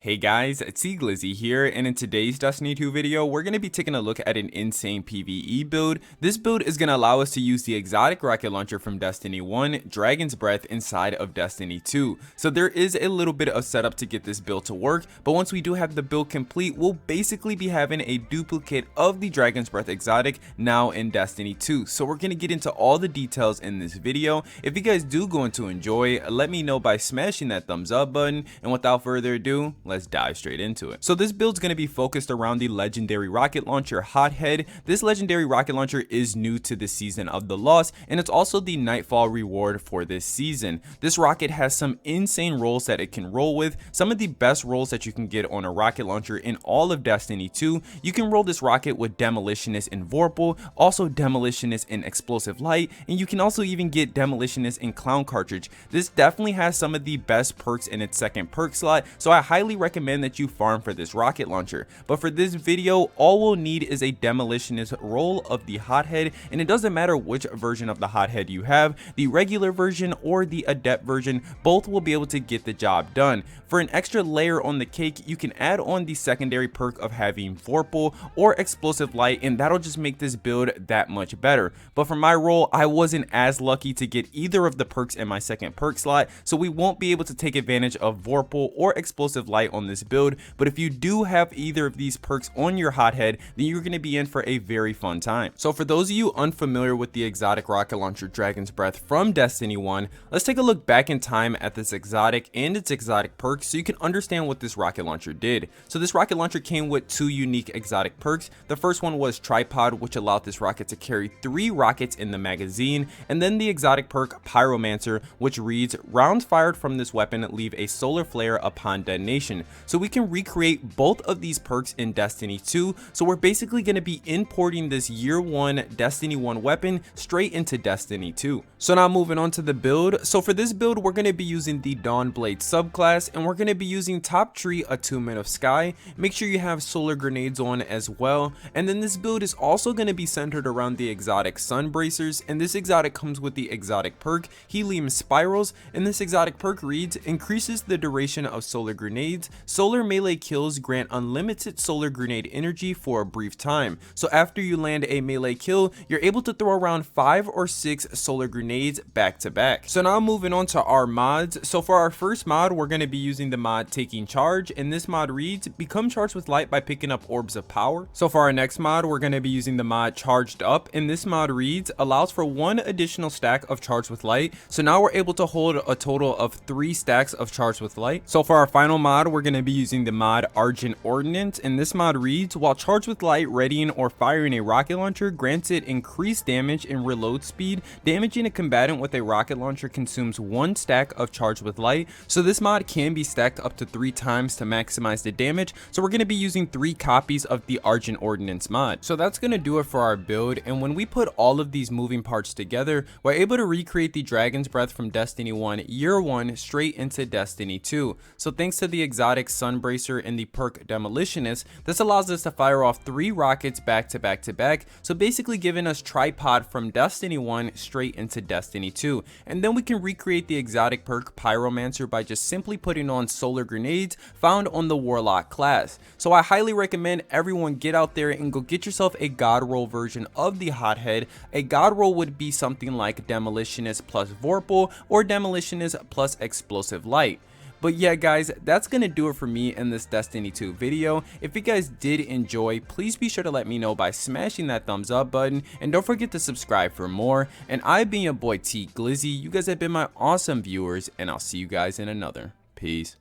Hey guys, it's Glizzy here, and in today's Destiny 2 video, we're going to be taking a look at an insane PvE build. This build is going to allow us to use the exotic rocket launcher from Destiny 1, Dragon's Breath, inside of Destiny 2. So there is a little bit of setup to get this build to work, but once we do have the build complete, we'll basically be having a duplicate of the Dragon's Breath exotic now in Destiny 2. So we're going to get into all the details in this video. If you guys do going to enjoy, let me know by smashing that thumbs up button, and without further ado, let's dive straight into it. So this build's going to be focused around the legendary rocket launcher Hothead. This legendary rocket launcher is new to this season of the Lost, and it's also the Nightfall reward for this season. This rocket has some insane rolls that it can roll with, some of the best rolls that you can get on a rocket launcher in all of Destiny 2. You can roll this rocket with Demolitionist in Vorpal, also Demolitionist in Explosive Light, and you can also even get Demolitionist in Clown Cartridge. This definitely has some of the best perks in its second perk slot, so I highly recommend that you farm for this rocket launcher. But for this video, all we'll need is a Demolitionist roll of the Hothead, and it doesn't matter which version of the Hothead you have, the regular version or the Adept version, both will be able to get the job done. For an extra layer on the cake, you can add on the secondary perk of having Vorpal or Explosive Light, and that'll just make this build that much better. But for my roll, I wasn't as lucky to get either of the perks in my second perk slot, so we won't be able to take advantage of Vorpal or Explosive Light on this build. But if you do have either of these perks on your Hothead, then you're going to be in for a very fun time. So for those of you unfamiliar with the exotic rocket launcher Dragon's Breath from Destiny 1, let's take a look back in time at this exotic and its exotic perks so you can understand what this rocket launcher did. So this rocket launcher came with two unique exotic perks. The first one was Tripod, which allowed this rocket to carry 3 rockets in the magazine, and then the exotic perk Pyromancer, which reads, rounds fired from this weapon leave a solar flare upon detonation. So we can recreate both of these perks in Destiny 2, so we're basically going to be importing this year 1 Destiny 1 weapon straight into Destiny 2. So now moving on to the build. So for this build, we're going to be using the Dawnblade subclass, and we're going to be using Top Tree Attunement of Sky. Make sure you have solar grenades on as well, and then this build is also going to be centered around the exotic Sun Bracers, and this exotic comes with the exotic perk Helium Spirals, and this exotic perk reads, increases the duration of solar grenades. Solar melee kills grant unlimited solar grenade energy for a brief time. So after you land a melee kill, you're able to throw around 5 or 6 solar grenades back to back. So now moving on to our mods. So for our first mod, we're going to be using the mod Taking Charge, and this mod reads, become charged with light by picking up orbs of power. So for our next mod, we're going to be using the mod Charged Up, and this mod reads, allows for 1 additional stack of Charged with Light. So now we're able to hold a total of 3 stacks of Charged with Light. So for our final mod, we're going to be using the mod Arjun Ordnance, and this mod reads, while charged with light, readying or firing a rocket launcher grants it increased damage and reload speed. Damaging a combatant with a rocket launcher consumes 1 stack of charged with light. So this mod can be stacked up to 3 times to maximize the damage, so we're going to be using 3 copies of the Arjun Ordnance mod. So that's going to do it for our build, and when we put all of these moving parts together, we're able to recreate the Dragon's Breath from Destiny 1 year 1 straight into Destiny 2. So thanks to the exotic Sun Bracer and the perk Demolitionist, this allows us to fire off 3 rockets back to back to back, so basically giving us Tripod from Destiny 1 straight into Destiny 2. And then we can recreate the exotic perk Pyromancer by just simply putting on solar grenades found on the Warlock class. So I highly recommend everyone get out there and go get yourself a god roll version of the Hothead. A god roll would be something like Demolitionist plus Vorpal or Demolitionist plus Explosive Light. But yeah guys, that's gonna do it for me in this Destiny 2 video. If you guys did enjoy, please be sure to let me know by smashing that thumbs up button, and don't forget to subscribe for more. And I've been your boy Glizzy. You guys have been my awesome viewers, and I'll see you guys in another. Peace.